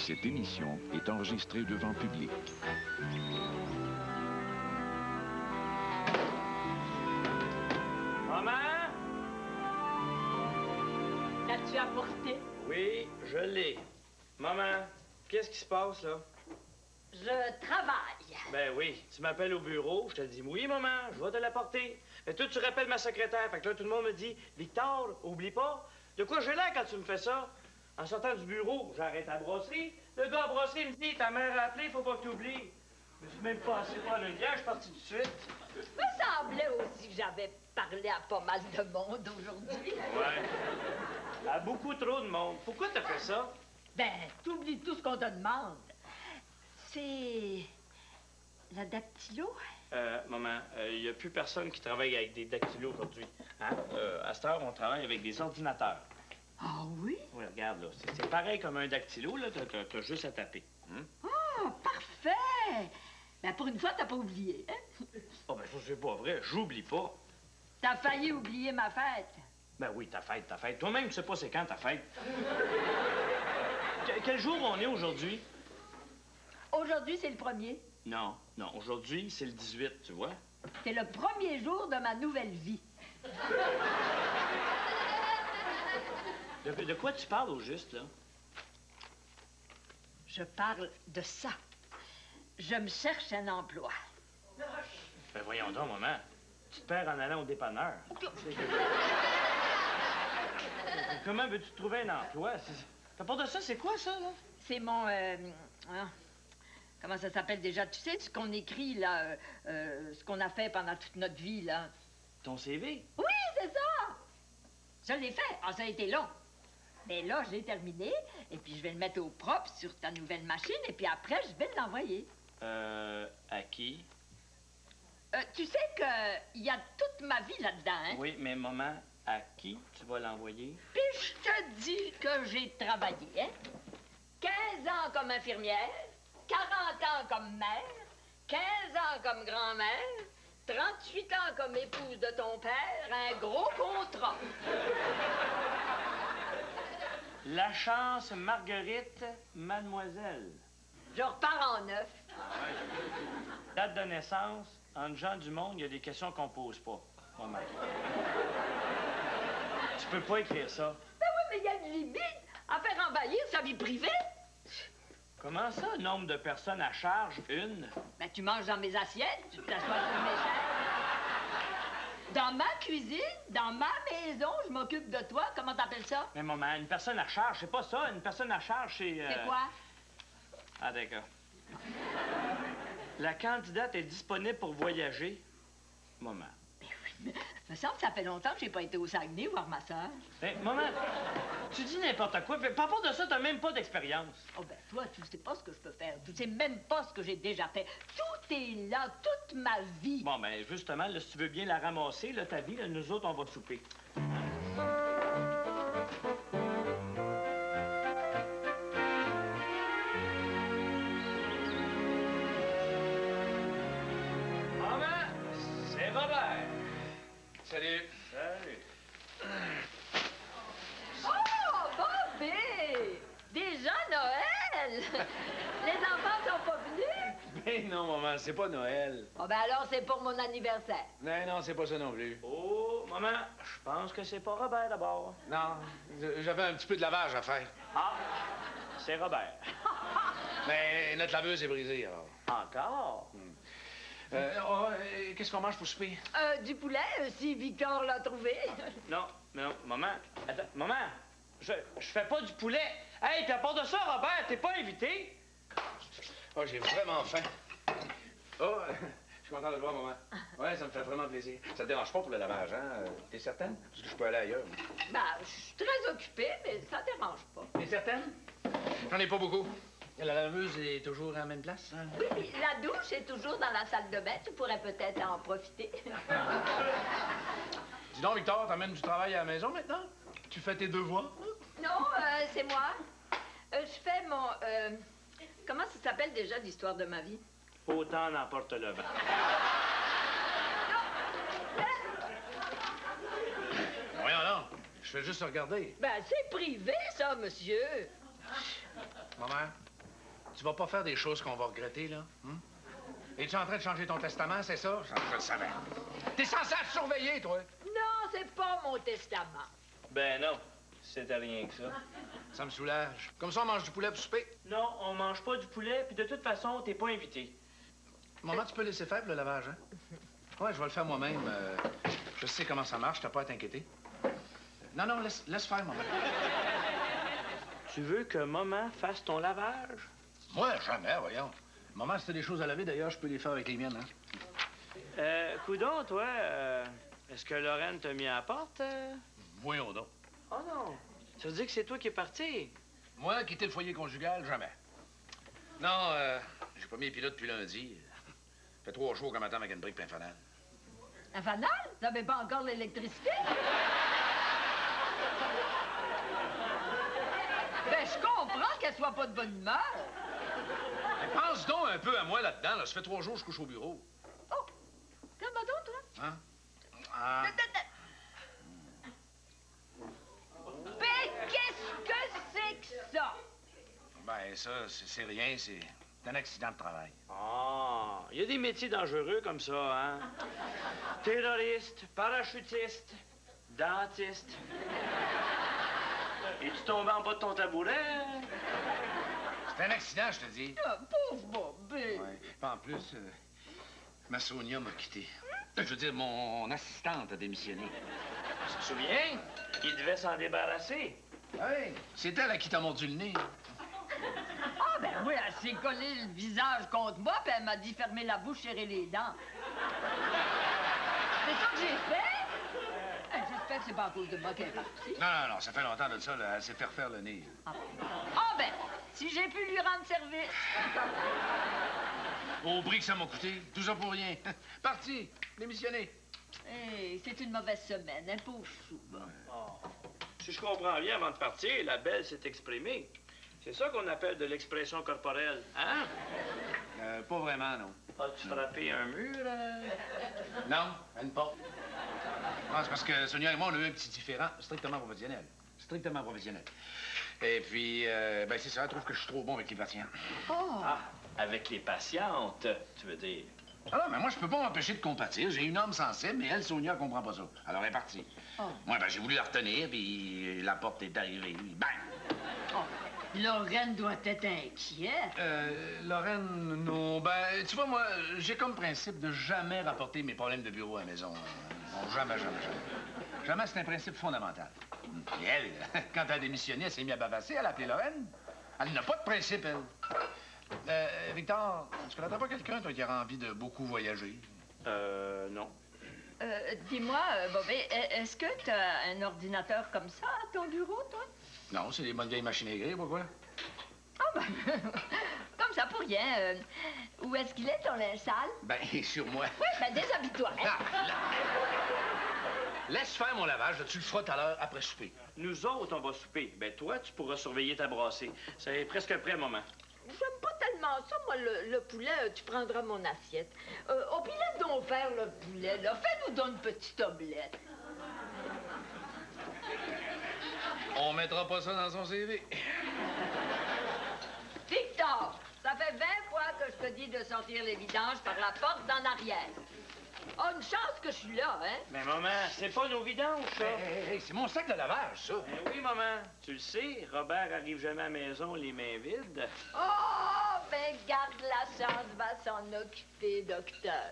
Cette émission est enregistrée devant public. Maman? L'as-tu apporté? Oui, je l'ai. Maman, qu'est-ce qui se passe, là? Je travaille. Ben oui, tu m'appelles au bureau, je te dis oui, maman, je vais te l'apporter. Mais toi, tu rappelles ma secrétaire, fait que là, tout le monde me dit Victor, oublie pas. De quoi j'ai l'air quand tu me fais ça? En sortant du bureau, j'arrête à la brasserie. Le gars à la brasserie me dit ta mère a appelé, faut pas que tu oublies. Je me suis même pas assez voir le lien, je suis parti tout de suite. Me semblait aussi que j'avais parlé à pas mal de monde aujourd'hui. Ouais. À beaucoup trop de monde. Pourquoi t'as fait ça? Ben, t'oublies tout ce qu'on te demande. C'est... la dactylo? Maman, il n'y a plus personne qui travaille avec des dactylos aujourd'hui. Hein? À cette heure, on travaille avec des ordinateurs. Ah oui? Oui, regarde, là. C'est pareil comme un dactylo, là. T'as juste à taper. Ah, parfait! Ben, pour une fois, t'as pas oublié, hein? Oh, ben ça, c'est pas vrai. J'oublie pas. T'as failli oublier ma fête. Ben oui, ta fête, ta fête. Toi-même, tu sais pas c'est quand ta fête. Quel jour on est aujourd'hui? Aujourd'hui, c'est le premier. Non, non. Aujourd'hui, c'est le 18, tu vois? C'est le premier jour de ma nouvelle vie. De quoi tu parles au juste, là? Je parle de ça. Je me cherche un emploi. Ben voyons donc, maman. Tu te perds en allant au dépanneur. Comment veux-tu trouver un emploi? T'as pas de ça, c'est quoi, ça, là? C'est mon... comment ça s'appelle déjà? Tu sais, ce qu'on écrit, là, ce qu'on a fait pendant toute notre vie, là. Ton CV? Oui, c'est ça! Je l'ai fait. Ah, ça a été long. Mais là, je l'ai terminé, et puis je vais le mettre au propre sur ta nouvelle machine, et puis après, je vais l'envoyer. À qui? Tu sais qu'il y a toute ma vie là-dedans, hein? Oui, mais maman, à qui tu vas l'envoyer? Puis je te dis que j'ai travaillé, hein? 15 ans comme infirmière, 40 ans comme mère, 15 ans comme grand-mère, 38 ans comme épouse de ton père, un gros contrat. La chance, Marguerite, mademoiselle. Je repars en neuf. Date de naissance, entre gens du monde, il y a des questions qu'on pose pas. Maman. Tu peux pas écrire ça. Ben oui, mais il y a une limite à faire envahir sa vie privée. Comment ça, nombre de personnes à charge? Une? Ben, tu manges dans mes assiettes, tu t'assois sur mes chaises. Dans ma cuisine, dans ma maison, je m'occupe de toi. Comment t'appelles ça? Mais maman, une personne à charge, c'est pas ça. Une personne à charge, c'est... C'est quoi? Ah, d'accord. La candidate est disponible pour voyager. Maman. Ben oui, mais me semble que ça fait longtemps que j'ai pas été au Saguenay voir ma sœur. Mais maman, tu dis n'importe quoi. Par rapport de ça, t'as même pas d'expérience. Oh ben toi, tu sais pas ce que je peux faire. Tu sais même pas ce que j'ai déjà fait. Tout est là, toute ma vie. Bon, ben justement, là, si tu veux bien la ramasser, là, ta vie, là, nous autres, on va souper. Maman, c'est Robert. Salut. Salut. Oh, Bobby! Déjà Noël! Les enfants sont pas venus? Ben non, maman, c'est pas Noël. Oh ben alors, c'est pour mon anniversaire. Non, non, c'est pas ça non plus. Oh, maman, je pense que c'est pas Robert d'abord. Non, j'avais un petit peu de lavage à faire. Ah, c'est Robert. Mais notre laveuse est brisée, alors. Encore? Qu'est-ce qu'on mange pour souper? Du poulet, si Victor l'a trouvé. Non, mais non, maman, attends, maman, je fais pas du poulet. Hey, puis à part de ça, Robert, t'es pas invité? Oh, j'ai vraiment faim. Oh, je suis content de te voir, maman. Ouais, ça me fait vraiment plaisir. Ça te dérange pas pour le lavage, hein? T'es certaine? Parce que je peux aller ailleurs. Ben, je suis très occupée, mais ça dérange pas. T'es certaine? J'en ai pas beaucoup. La laveuse est toujours à la même place? Hein? Oui, puis la douche est toujours dans la salle de bain. Tu pourrais peut-être en profiter. Dis donc, Victor, t'amènes du travail à la maison maintenant? Tu fais tes devoirs? Non, c'est moi. Je fais mon... comment ça s'appelle déjà l'histoire de ma vie? Autant n'emporte le vent. Voyons non, je fais juste regarder. Ben, c'est privé, ça, monsieur. Maman, tu vas pas faire des choses qu'on va regretter, là? Es-tu en train de changer ton testament, c'est ça? Je le savais. T'es censé être surveiller, toi. Non, c'est pas mon testament. Ben non, c'était rien que ça. Ça me soulage. Comme ça, on mange du poulet pour souper. Non, on mange pas du poulet, puis de toute façon, t'es pas invité. Maman, tu peux laisser faire le lavage, hein? Ouais, je vais le faire moi-même. Je sais comment ça marche, t'as pas à t'inquiéter. Non, non, laisse faire, maman. Tu veux que maman fasse ton lavage? Moi, jamais, voyons. Maman, si t'as des choses à laver, d'ailleurs, je peux les faire avec les miennes, hein? Coudon, toi, est-ce que Lorraine t'a mis à la porte? Voyons donc. Oh non. Ça veut dire que c'est toi qui es parti? Moi, quitter le foyer conjugal, jamais. Non, j'ai pas mis les pilotes depuis lundi. Fait 3 jours qu'un matin avec une brique plein fanal. Un fanal? Vous n'avez pas encore l'électricité? Ben, je comprends qu'elle soit pas de bonne humeur. Mais pense donc un peu à moi là-dedans, là. Ça fait 3 jours que je couche au bureau. Oh! Calme donc, toi. Hein? Ah. Ben, qu'est-ce que c'est que ça? Ben, ça, c'est rien, c'est un accident de travail. Ah, il y a des métiers dangereux comme ça, hein? Terroriste, parachutiste, dentiste. Es-tu tombé en bas de ton tabouret? C'est un accident, je te dis. Ah, pauvre Bobby. Ouais. En plus, ma Sonia m'a quitté. Je veux dire, mon assistante a démissionné. Tu te souviens? Il devait s'en débarrasser. Oui, c'est elle à qui t'a mordu le nez. Ah, ben oui, elle s'est collée le visage contre moi, puis elle m'a dit fermer la bouche, serrer les dents. C'est ça que j'ai fait? J'espère que c'est pas à cause de moi qu'elle est partie. Non, ça fait longtemps de ça, là. Elle s'est fait refaire le nez. Ah, ben, si j'ai pu lui rendre service. Au prix que ça m'a coûté, tout ça pour rien. Parti, démissionné. Hey, c'est une mauvaise semaine, un pauvre chou. Oh. Si je comprends bien, avant de partir, la belle s'est exprimée. C'est ça qu'on appelle de l'expression corporelle, hein? Pas vraiment, non. As-tu frappé un mur? Non, une porte. Non, c'est parce que Sonia et moi, on a eu un petit différend strictement professionnel. Strictement professionnel. Et puis, ben c'est ça, elle trouve que je suis trop bon avec les patients. Oh! Ah, avec les patientes, tu veux dire? Alors, mais moi, je peux pas m'empêcher de compatir. J'ai une âme sensible, mais elle, Sonia, comprend pas ça. Alors, elle est partie. Oh. Moi, ben, j'ai voulu la retenir, puis la porte est arrivée. Bang! Oh. Lorraine doit être inquiète. Lorraine, non. Ben, tu vois, moi, j'ai comme principe de jamais rapporter mes problèmes de bureau à la maison. Non, jamais. Jamais, c'est un principe fondamental. Et elle, quand elle a démissionné, elle s'est mise à bavasser, elle a appelé Lorraine. Elle n'a pas de principe, elle. Victor, tu connaîtrais pas quelqu'un, toi, qui aurait envie de beaucoup voyager? Non. Dis-moi, Bobby, est-ce que t'as un ordinateur comme ça à ton bureau, toi? Non, c'est des bonnes vieilles machines à écrire, pourquoi? Ah, ben, comme ça, pour rien. Où est-ce qu'il est, ton linge sale? Ben, sur moi. Oui, ben, déshabille-toi, hein? Là. Laisse faire mon lavage, tu le feras tout à l'heure après souper. Nous autres, on va souper. Ben toi, tu pourras surveiller ta brassée. C'est presque prêt, maman. J'aime pas tellement ça, moi, le poulet. Tu prendras mon assiette. Oh, puis laisse donc faire le poulet, là. Fais-nous donc une petite omelette. On mettra pas ça dans son CV. Victor, ça fait 20 fois que je te dis de sortir les vidanges par la porte d'en arrière. Oh, une chance que je suis là, hein? Mais maman, c'est pas nos vidanges, ça. Hey, c'est mon sac de lavage, ça. Ben oui, maman. Tu le sais, Robert arrive jamais à la maison les mains vides. Oh, ben garde la chance, va s'en occuper, docteur.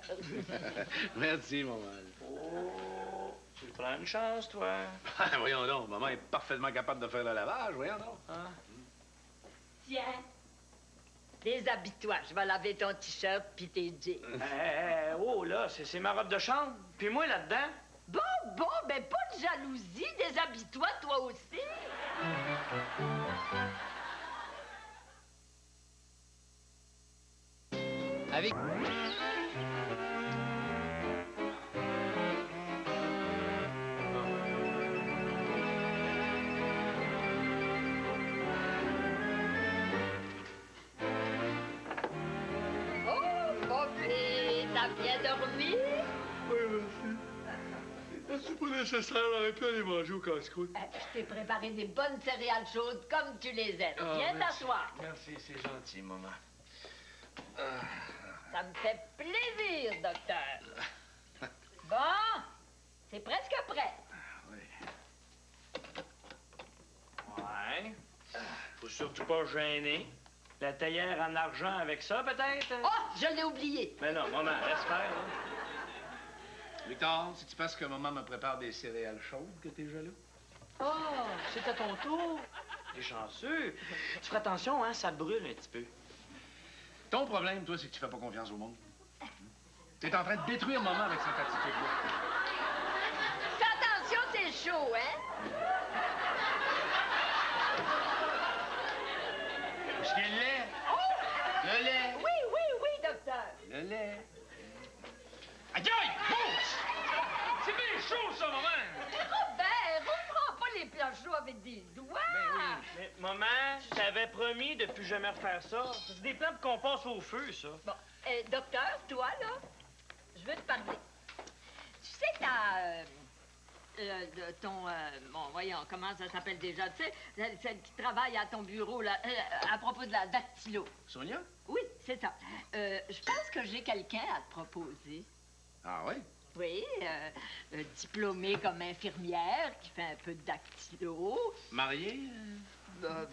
Merci, maman. Oh, tu prends une chance, toi. Voyons donc, maman est parfaitement capable de faire le lavage, voyons donc. Hein? Tiens, déshabille-toi, je vais laver ton t-shirt puis tes jeans. Oh, là, c'est ma robe de chambre. Puis moi, là-dedans. Bon, ben pas de jalousie, déshabille-toi toi aussi. Avec... Oh, Bobby, t'as bien dormi? Oui, merci. c'est pas nécessaire, on aurait pu aller manger au casse-croûte. Je t'ai préparé des bonnes céréales chaudes comme tu les aimes. Viens t'asseoir. Merci, c'est gentil, maman. Ça me fait plaisir, docteur. Bon, c'est presque prêt. Ouais. Faut surtout pas gêner. La théière en argent avec ça, peut-être? Oh, je l'ai oublié. Mais non, maman, laisse faire, là. Victor, si tu penses que maman me prépare des céréales chaudes, que t'es jaloux? Oh, c'est à ton tour. T'es chanceux. Tu feras attention, hein, ça brûle un petit peu. Ton problème, toi, c'est que tu fais pas confiance au monde. T'es en train de détruire maman avec cette attitude-là. Fais attention, c'est chaud, hein? Est-ce qu'il y a le lait? Oh! Le lait! Oui, docteur. Le lait. Aïe, aïe! Bouge! C'est bien chaud, ça, maman! Mais Robert, reprends pas les plats chauds avec des doigts. Mais maman, je t'avais promis de plus jamais refaire ça. C'est des plans qu'on passe au feu, ça. Bon, docteur, toi, là, je veux te parler. Tu sais, t'as... bon, voyons, comment ça s'appelle déjà? Tu sais, celle qui travaille à ton bureau, là, à propos de la dactylo. Sonia? Oui, c'est ça. Je pense que j'ai quelqu'un à te proposer. Ah oui? Oui, diplômée comme infirmière, qui fait un peu de dactylo. Mariée?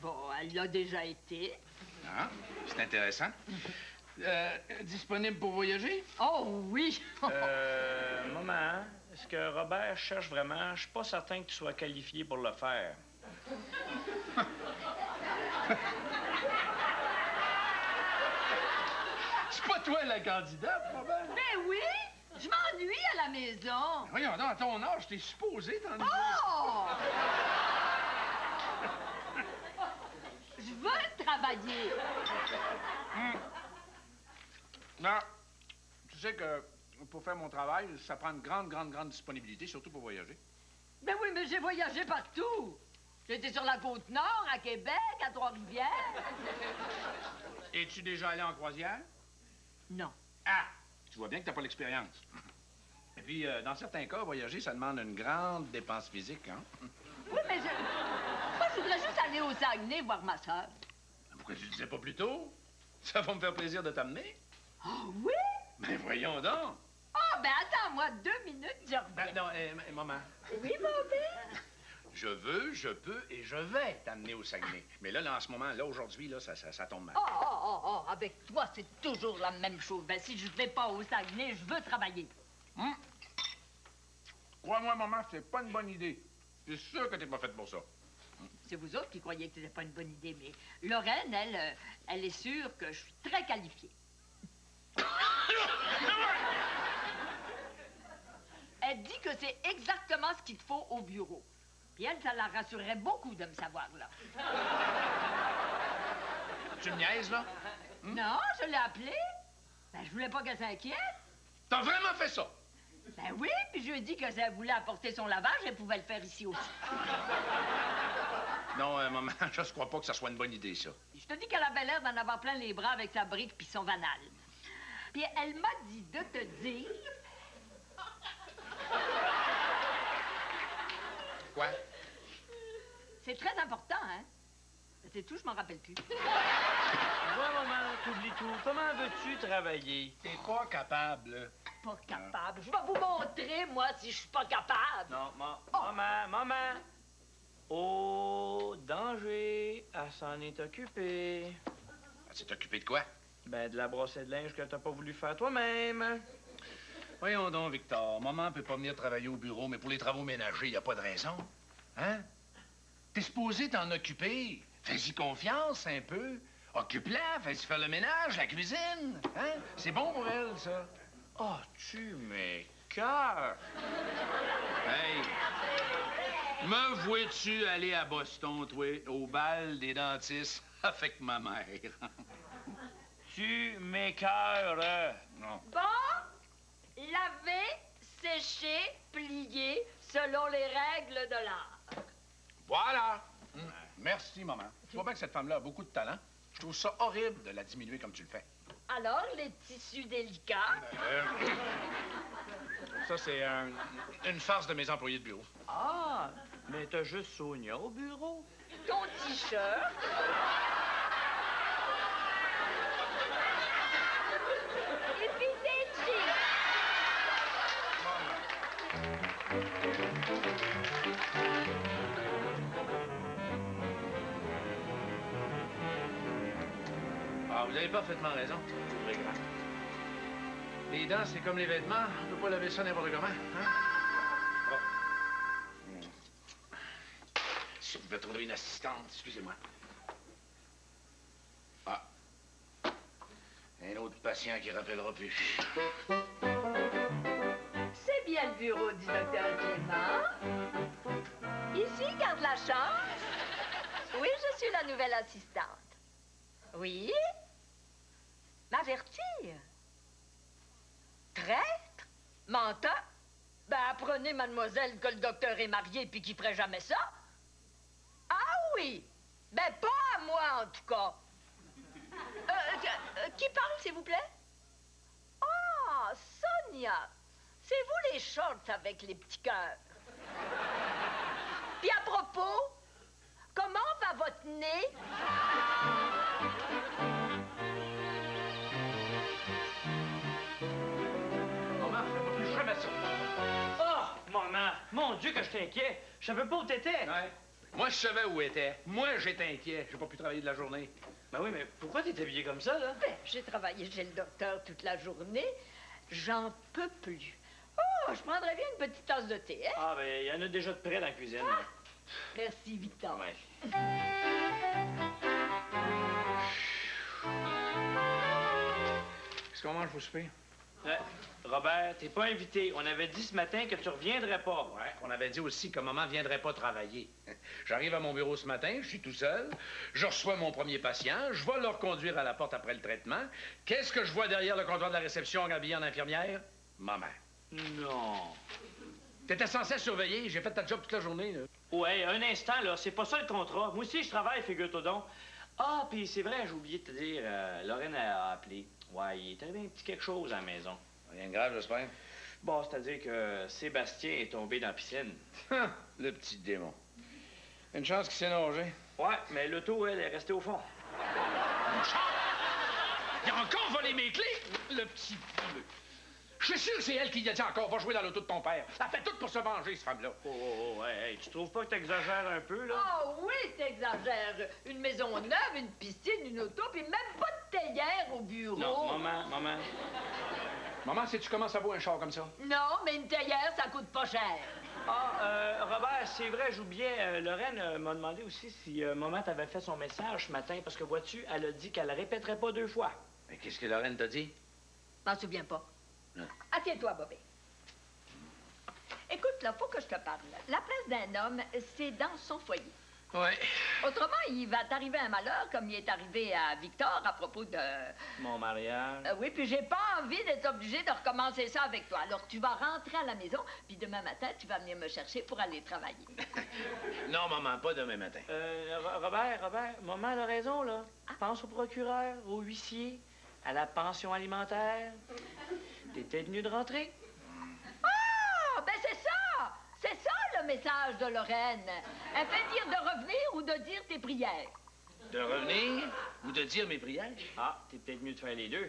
Bon, elle l'a déjà été. Ah, c'est intéressant. Disponible pour voyager? Oh oui! Maman, est-ce que Robert cherche vraiment? Je suis pas certain que tu sois qualifié pour le faire. C'est pas toi la candidate, Robert? Ben oui! Je m'ennuie à la maison. Voyons, dans ton âge, t'es supposé t'ennuyer. Oh! Je veux travailler. Non. Tu sais que pour faire mon travail, ça prend une grande disponibilité, surtout pour voyager. Ben oui, mais j'ai voyagé partout. J'étais sur la Côte-Nord, à Québec, à Trois-Rivières. Es-tu déjà allé en croisière? Non. Ah! Tu vois bien que t'as pas l'expérience. Et puis, dans certains cas, voyager, ça demande une grande dépense physique, hein? Oui, mais moi, je voudrais juste aller au Saguenay voir ma soeur. Pourquoi tu disais pas plus tôt? Ça va me faire plaisir de t'amener. Oh oui? Ben voyons donc! Ah, ben attends-moi 2 minutes, je reviens. Non, maman. Oui, mon père? Je veux, je peux et je vais t'amener au Saguenay. Mais là, en ce moment, là, aujourd'hui, là, ça tombe mal. Oh, avec toi, c'est toujours la même chose. Ben, si je vais pas au Saguenay, je veux travailler. Crois-moi, maman, c'est pas une bonne idée. Je suis sûr que t'es pas faite pour ça. C'est vous autres qui croyez que c'était pas une bonne idée, mais Lorraine, elle est sûre que je suis très qualifiée. Elle dit que c'est exactement ce qu'il te faut au bureau. Puis elle, ça la rassurerait beaucoup de me savoir, là. Tu me niaises, là? Non, je l'ai appelée. Ben, je voulais pas qu'elle s'inquiète. T'as vraiment fait ça? Ben oui, puis je lui ai dit que si elle voulait apporter son lavage, elle pouvait le faire ici aussi. Non, maman, je ne crois pas que ça soit une bonne idée, ça. Je te dis qu'elle avait l'air d'en avoir plein les bras avec sa brique puis son vanal. Puis elle m'a dit de te dire... Quoi? C'est très important, hein? C'est tout, je m'en rappelle plus. Ouais, maman, t'oublies tout. Comment veux-tu travailler? T'es pas capable. Pas capable. Je vais vous montrer, moi, si je suis pas capable. Non, maman. Oh, danger. Elle s'en est occupée. Elle s'est occupée de quoi? Ben, de la brossée de linge que t'as pas voulu faire toi-même. Voyons donc, Victor. Maman peut pas venir travailler au bureau, mais pour les travaux ménagers, y a pas de raison. Hein? T'es supposé t'en occuper. Fais-y confiance un peu. Occupe-la, fais-y faire le ménage, la cuisine. Hein? C'est bon pour elle, ça. Oh, tu m'écoeures. Hey! Me vois-tu aller à Boston, toi, au bal des dentistes avec ma mère? Tu m'écoeures. Non. Bon, laver, sécher, plier, selon les règles de l'art. Voilà! Merci, maman. Tu vois bien que cette femme-là a beaucoup de talent. Je trouve ça horrible de la diminuer comme tu le fais. Alors, les tissus délicats? Ça, c'est une farce de mes employés de bureau. Ah, mais t'as juste Sonia au bureau. Ton t-shirt? Et puis tes jeans? Ah, vous avez parfaitement raison. C'est très grand. Les dents, c'est comme les vêtements. On peut pas laver ça n'importe comment. Hein? Oh. Si vous pouvez trouver une assistante, excusez-moi. Ah. Un autre patient qui rappellera plus. C'est bien le bureau du docteur Clément. Ici, garde la chance. Oui, je suis la nouvelle assistante. Oui? M'avertir? Traître? Menteur? Ben, apprenez, mademoiselle, que le docteur est marié puis qu'il ferait jamais ça. Ah oui? Ben, pas à moi, en tout cas. Qui parle, s'il vous plaît? Ah, Sonia. C'est vous les shorts avec les petits cœurs. Puis à propos, comment va votre nez? Maman, je jamais ça. Oh, maman, mon Dieu que je t'inquiète. Je savais pas où t'étais. Ouais. Moi, je savais où était. Moi, j'étais inquiet. J'ai pas pu travailler de la journée. Ben oui, mais pourquoi t'es habillé comme ça, là? Ben, j'ai travaillé chez le docteur toute la journée. J'en peux plus. Oh, je prendrais bien une petite tasse de thé, hein? Ah, ben, il y en a déjà de près dans la cuisine. Ah, merci, Victor. Ouais. Qu'est-ce qu'on mange pour souper? Robert, t'es pas invité. On avait dit ce matin que tu reviendrais pas. Ouais, on avait dit aussi que maman viendrait pas travailler. J'arrive à mon bureau ce matin, je suis tout seul, je reçois mon premier patient, je vais le reconduire à la porte après le traitement. Qu'est-ce que je vois derrière le comptoir de la réception habillé en infirmière? Maman. Non. T'étais censé surveiller, j'ai fait ta job toute la journée, là. Ouais, un instant, là, c'est pas ça le contrat. Moi aussi, je travaille, figure-toi donc. Ah, puis c'est vrai, j'ai oublié de te dire, Lorraine a appelé. Ouais, il est arrivé un petit quelque chose à la maison. Rien de grave, j'espère. Bon, c'est-à-dire que Sébastien est tombé dans la piscine. Le petit démon. Une chance qu'il s'est nagé. Ouais, mais l'auto, elle, est restée au fond. Il a encore volé mes clés, le petit... Je suis sûr que c'est elle qui a dit encore, va jouer dans l'auto de ton père. Elle fait tout pour se venger, cette femme-là. Oh, ouais, hey, tu trouves pas que t'exagères un peu, là? Oh oui, t'exagères. Une maison neuve, une piscine, une auto, puis même pas de théière au bureau. Non, maman. Maman, sais-tu comment ça vaut un char comme ça? Non, mais une théière, ça coûte pas cher. Ah, Robert, c'est vrai, j'oubliais. Lorraine m'a demandé aussi si maman t'avait fait son message ce matin, parce que vois-tu, elle a dit qu'elle répéterait pas 2 fois. Mais qu'est-ce que Lorraine t'a dit? M'en souviens pas. Non. Assieds-toi, Bobby. Écoute, là, faut que je te parle. La place d'un homme, c'est dans son foyer. Ouais. Autrement, il va t'arriver un malheur, comme il est arrivé à Victor à propos de... Mon mariage. Oui, puis j'ai pas envie d'être obligée de recommencer ça avec toi. Alors, tu vas rentrer à la maison, puis demain matin, tu vas venir me chercher pour aller travailler. Non, maman, pas demain matin. Robert, maman a raison, là. Pense au procureur, au huissier, à la pension alimentaire. T'étais venu de rentrer? Ah, ben c'est ça! C'est ça, le message de Lorraine. Elle fait dire de revenir ou de dire tes prières. De revenir ou de dire mes prières? Ah, t'es peut-être mieux de faire les deux.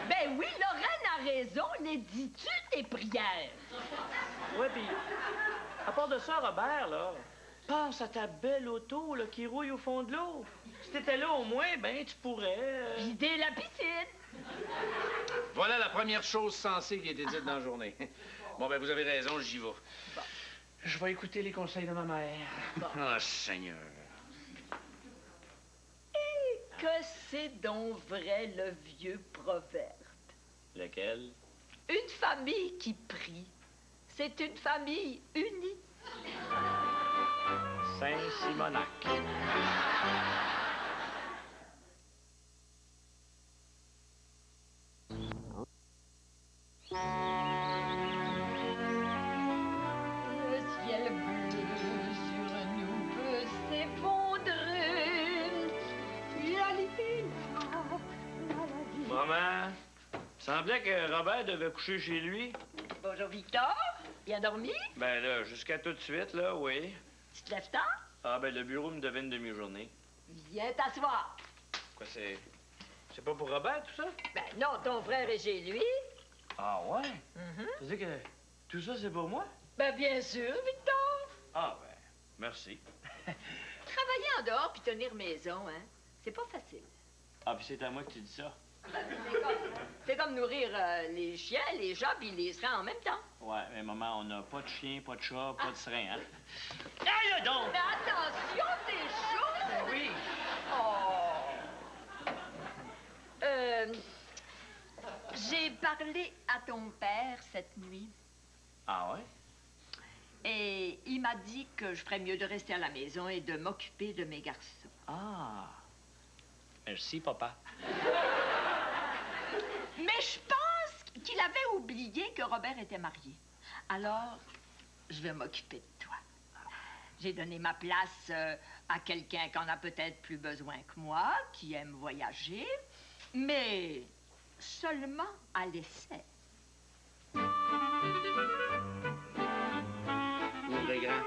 Ben oui, Lorraine a raison. Les dis-tu tes prières? Ouais, puis à part de ça, Robert, là, pense à ta belle auto, là, qui rouille au fond de l'eau. Si t'étais là au moins, ben, tu pourrais... Vider la piscine. Voilà la première chose sensée qui a été dite dans la journée. Bon, ben, vous avez raison, j'y vais. Bon. Je vais écouter les conseils de ma mère. Ah, Seigneur. Que c'est donc vrai le vieux proverbe. Lequel? Une famille qui prie, c'est une famille unie. Saint-Simonac. Le ciel bleu sur nous peut s'effondrer. Maman, semblait que Robert devait coucher chez lui. Bonjour, Victor. Bien dormi? Ben là, jusqu'à tout de suite, là, oui. Tu te lèves tard? Ah, ben le bureau me devait une demi-journée. Viens t'asseoir. Quoi, c'est... C'est pas pour Robert, tout ça? Ben non, ton frère est chez lui. Ah, ouais? Mhm. Ça veut dire que tout ça, c'est pour moi? Ben bien sûr, Victor. Ah, ben, merci. Travailler en dehors puis tenir maison, hein, c'est pas facile. Ah, puis c'est à moi que tu dis ça? C'est comme nourrir les chiens, les chats puis les serins en même temps. Ouais, mais maman, on n'a pas de chien, pas de chat, pas de serin, hein? Ah, là donc! Mais attention, t'es chaud! Oui! J'ai parlé à ton père cette nuit Ah, ouais? et il m'a dit que je ferais mieux de rester à la maison et de m'occuper de mes garçons. Ah! Merci, papa. Mais je pense qu'il avait oublié que Robert était marié. Alors, je vais m'occuper de toi. J'ai donné ma place à quelqu'un qui en a peut-être plus besoin que moi, qui aime voyager, mais seulement à l'essai. Ouvrez grand.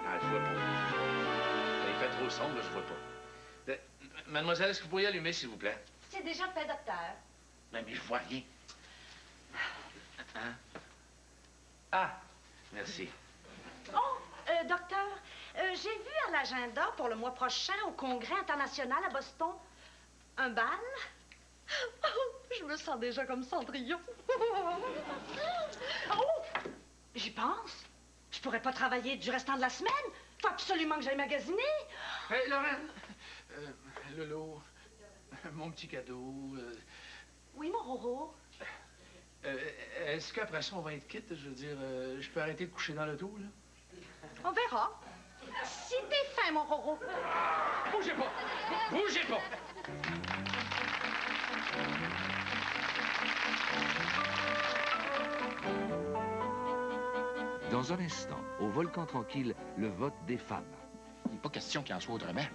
Ah, je vois pas. Il fait trop sombre, je vois pas. Mademoiselle, est-ce que vous pourriez allumer, s'il vous plaît? C'est déjà fait, docteur. Mais je vois rien. Hein? Ah, merci. Oh, docteur, j'ai vu à l'agenda pour le mois prochain au Congrès international à Boston un bal. Oh, je me sens déjà comme Cendrillon. Oh, j'y pense. Je pourrais pas travailler du restant de la semaine. Faut absolument que j'aille magasiner. Hé, Lorraine! Lolo, mon petit cadeau. Oui, mon Roro. Est-ce qu'après ça, on va être quitte? Je veux dire, je peux arrêter de coucher dans l'auto, là? On verra. Si t'es fin, mon Roro. Bougez pas! Bougez pas! Dans un instant, au Volcan Tranquille, le vote des femmes. Il n'est pas question qu'il en soit autrement.